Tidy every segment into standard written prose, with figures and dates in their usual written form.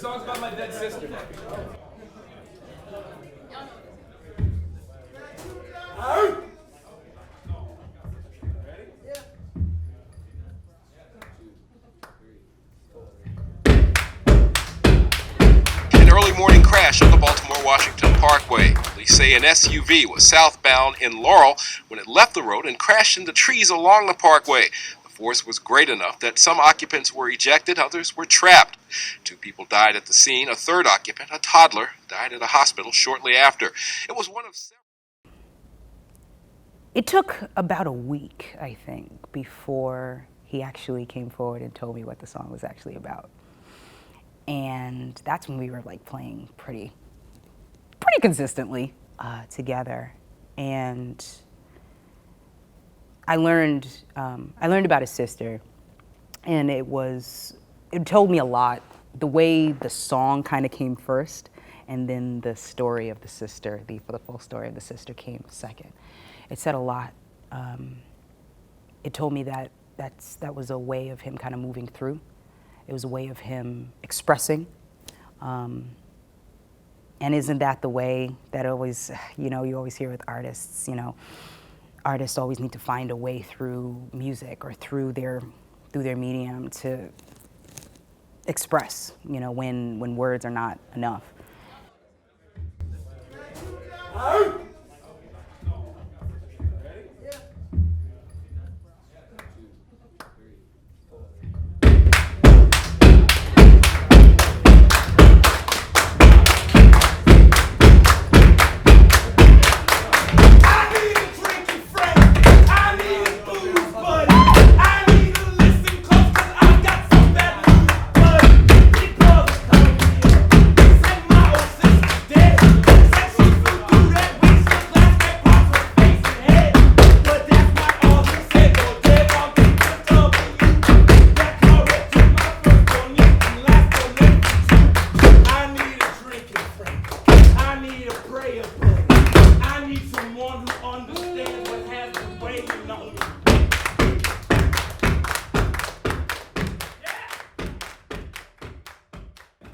song's about my dead sister. An early morning crash on the Baltimore-Washington Parkway. Police say an SUV was southbound in Laurel when it left the road and crashed into trees along the parkway. The force was great enough that some occupants were ejected, others were trapped. 2 people died at the scene. A third occupant, a toddler, died at a hospital shortly after. It was one of several. It took about a week, I think, before he actually came forward and told me what the song was actually about. And that's when we were like playing pretty consistently together. And I learned about his sister, and it told me a lot. The way the song kind of came first, and then the story of the sister, the full story of the sister came second. It said a lot. It told me that that was a way of him kind of moving through. It was a way of him expressing. And isn't that the way that always, you always hear with artists, artists always need to find a way through music or through their medium to express, when words are not enough.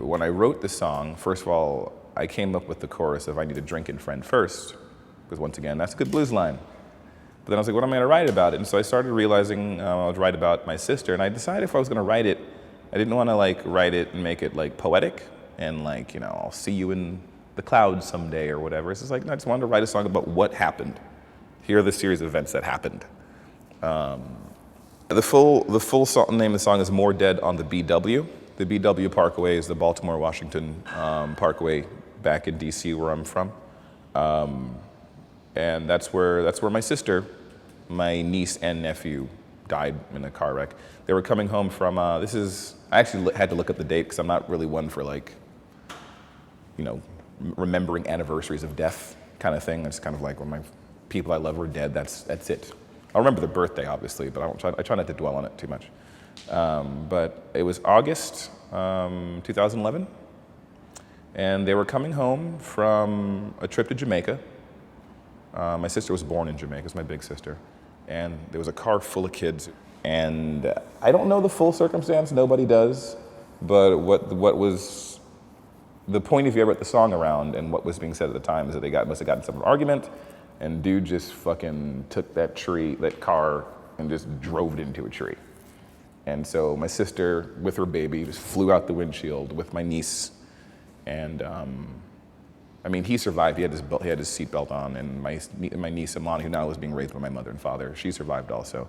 When I wrote the song, first of all, I came up with the chorus of I need a drinking friend first, because once again, that's a good blues line. But then I was like, what am I going to write about it? And so I started realizing I would write about my sister, and I decided if I was going to write it, I didn't want to write it and make it poetic and I'll see you in the clouds someday or whatever. It's just no, I just wanted to write a song about what happened. Here are the series of events that happened. The full name of the song is More Dead on the BW. The BW Parkway is the Baltimore-Washington Parkway back in DC, where I'm from. And that's where my sister, my niece and nephew died in a car wreck. They were coming home from, I actually had to look up the date because I'm not really one for remembering anniversaries of death kind of thing. It's kind of when my people I love were dead, that's it. I'll remember the birthday, obviously, but I try not to dwell on it too much. But it was August 2011, and they were coming home from a trip to Jamaica. My sister was born in Jamaica, it's my big sister, and there was a car full of kids. And I don't know the full circumstance, nobody does, but what was the point of view I wrote the song around and what was being said at the time is that they must have gotten some argument, and dude just fucking took that car, and just drove it into a tree. And so my sister, with her baby, just flew out the windshield with my niece. And he survived. He had his seatbelt on. And my niece, Amani, who now was being raised by my mother and father, she survived also.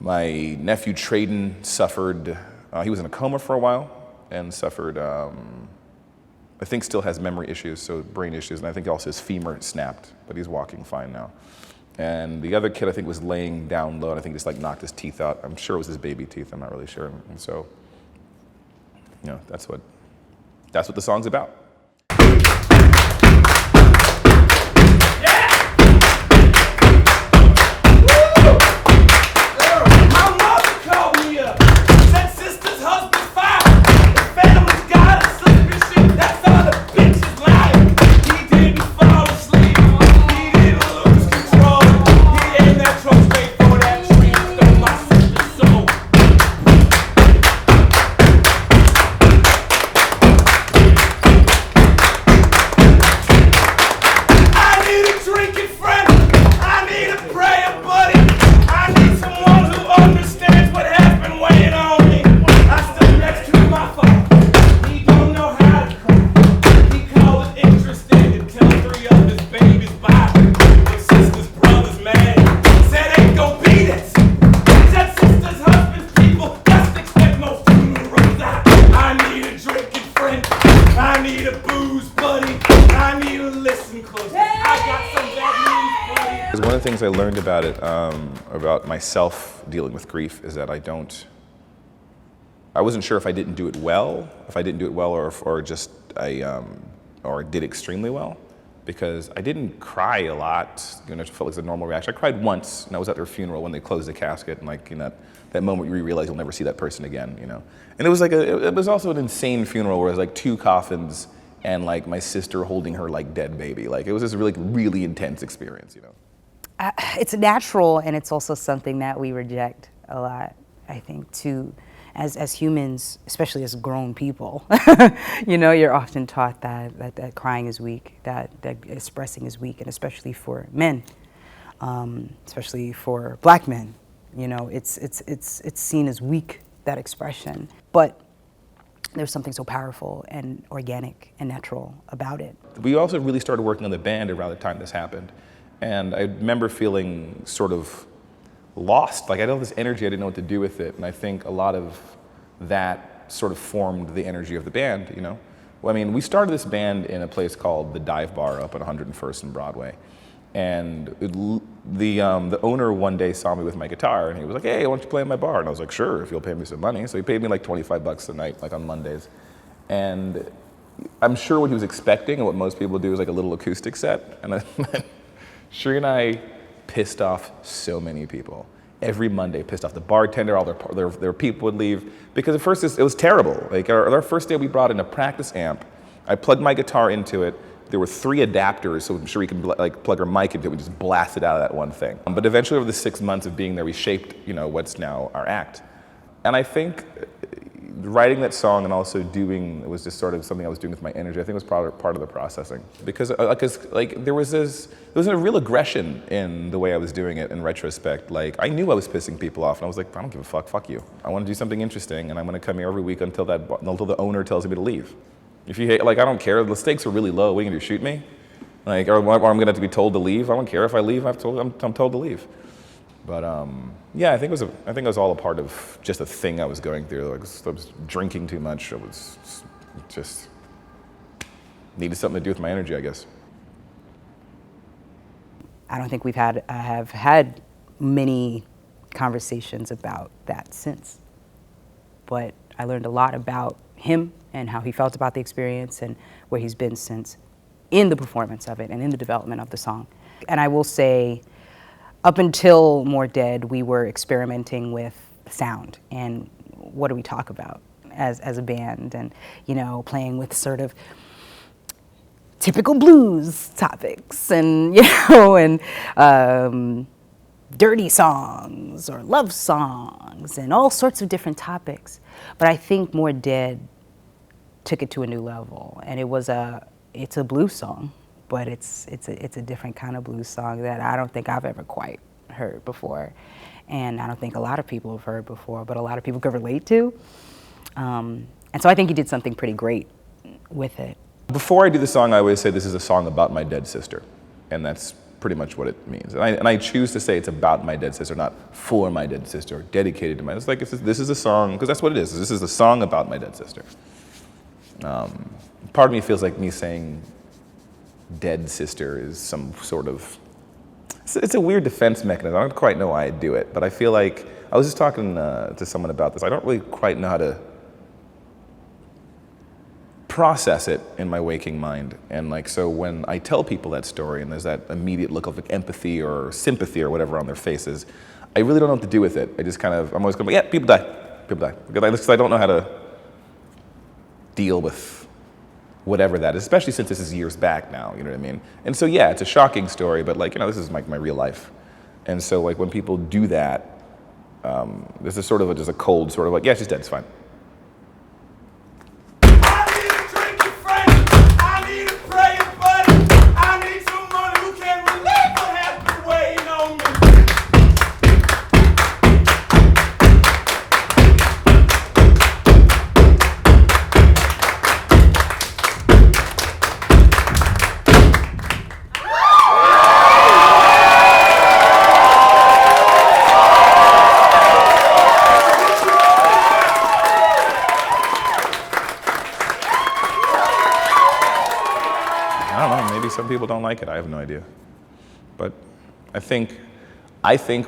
My nephew, Traden, suffered. He was in a coma for a while and suffered, I think still has memory issues, so brain issues. And I think also his femur snapped, but he's walking fine now. And the other kid, I think, was laying down low, and I think just knocked his teeth out. I'm sure it was his baby teeth, I'm not really sure. And so, that's what the song's about. of the things I learned about it, about myself dealing with grief, is that I wasn't sure if I didn't do it well, or did extremely well, because I didn't cry a lot. You know, it felt like a normal reaction. I cried once, and I was at their funeral when they closed the casket, and like in that moment where you realize you'll never see that person again, you know. And it was like it was also an insane funeral where it was like 2 coffins and like my sister holding her like dead baby. Like it was just a really intense experience, you know. It's natural, and it's also something that we reject a lot, I think, too. As humans, especially as grown people, you know, you're often taught that crying is weak, that expressing is weak, and especially for men, especially for Black men, you know, it's seen as weak, that expression. But there's something so powerful and organic and natural about it. We also really started working on the band around the time this happened, and I remember feeling sort of lost. Like I had all this energy, I didn't know what to do with it, and I think a lot of that sort of formed the energy of the band, you know. Well, I mean, we started this band in a place called the Dive Bar up at 101st and Broadway, and the owner one day saw me with my guitar, and he was like, "Hey, why don't you play in my bar?" And I was like, "Sure, if you'll pay me some money." So he paid me like $25 a night, like on Mondays, and I'm sure what he was expecting and what most people do is like a little acoustic set, and Sheree and I pissed off so many people. Every Monday, pissed off the bartender, all their people would leave. Because at first it was terrible. Like our first day we brought in a practice amp. I plugged my guitar into it. There were 3 adapters, so Sheree could like plug her mic into it. We just blasted out of that one thing. But eventually over the 6 months of being there, we shaped, you know, what's now our act. And I think writing that song and also doing, it was just sort of something I was doing with my energy. I think it was part of the processing. Because like there was a real aggression in the way I was doing it in retrospect. Like I knew I was pissing people off and I was like, I don't give a fuck you. I want to do something interesting and I'm going to come here every week until the owner tells me to leave. If you hate, like I don't care, the stakes are really low, what are you going to do, shoot me? Like, or I'm going to have to be told to leave? I don't care if I leave, I'm told to leave. But yeah, I think it was all a part of just a thing I was going through. Like I was drinking too much. I was just needed something to do with my energy, I guess. I don't think have had many conversations about that since. But I learned a lot about him and how he felt about the experience and where he's been since in the performance of it and in the development of the song. And I will say, up until More Dead, we were experimenting with sound and what do we talk about as a band, and you know, playing with sort of typical blues topics and you know, and dirty songs or love songs and all sorts of different topics. But I think More Dead took it to a new level, and it's a blues song. But it's a different kind of blues song that I don't think I've ever quite heard before. And I don't think a lot of people have heard before, but a lot of people could relate to. And so I think he did something pretty great with it. Before I do the song, I always say this is a song about my dead sister. And that's pretty much what it means. And I choose to say it's about my dead sister, not for my dead sister, or dedicated to my, it's like this is a song, because that's what it is. This is a song about my dead sister. Part of me feels like me saying dead sister is some sort of, it's a weird defense mechanism. I don't quite know why I do it, but I feel like, I was just talking to someone about this. I don't really quite know how to process it in my waking mind. And like, so when I tell people that story and there's that immediate look of like empathy or sympathy or whatever on their faces, I really don't know what to do with it. I just kind of, I'm always going, yeah, people die. Because I don't know how to deal with whatever that is, especially since this is years back now, you know what I mean? And so yeah, it's a shocking story, but like, you know, this is like my real life. And so like when people do that, this is sort of just a cold sort of like, yeah, she's dead, it's fine. Some people don't like it, I have no idea. But I think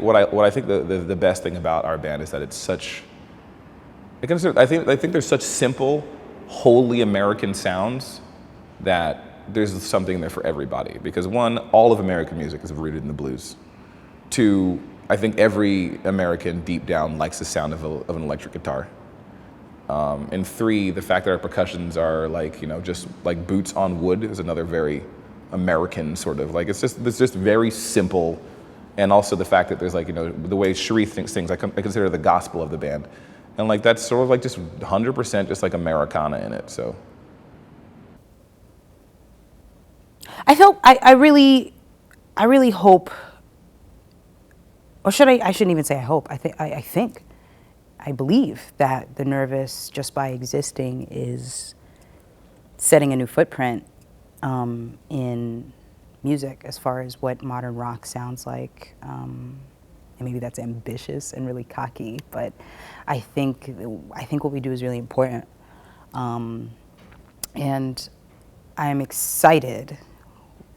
what I think the best thing about our band is that it's such. I think there's such simple, wholly American sounds that there's something there for everybody. Because one, all of American music is rooted in the blues. Two, I think every American deep down likes the sound of an electric guitar. And three, the fact that our percussions are like, just like boots on wood is another very American sort of, like, it's just very simple. And also the fact that there's like, the way Sharif sings, I consider the gospel of the band. And like, that's sort of like just 100% just like Americana in it, so. I really hope, or I shouldn't even say I hope, I believe that the Nervous, just by existing, is setting a new footprint in music as far as what modern rock sounds like. And maybe that's ambitious and really cocky, but I think what we do is really important. And I'm excited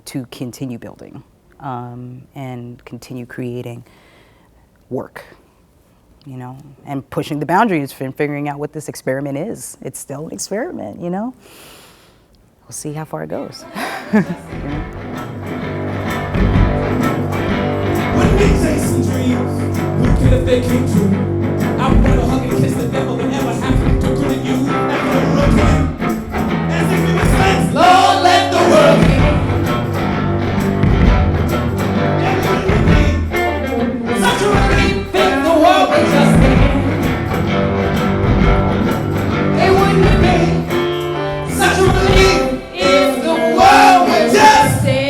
to continue building and continue creating work, and pushing the boundaries and figuring out what this experiment is. It's still an experiment, We'll see how far it goes. When we chase some dreams, who could if they came true? I would rather hug and kiss the devil than ever have to good at you. After a rookie, as if it was last, Lord, let the world be. Such a relief if the world would just end. It wouldn't be such a relief if the world would just end.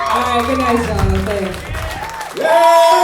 All right, good night, John. Thanks. Yeah!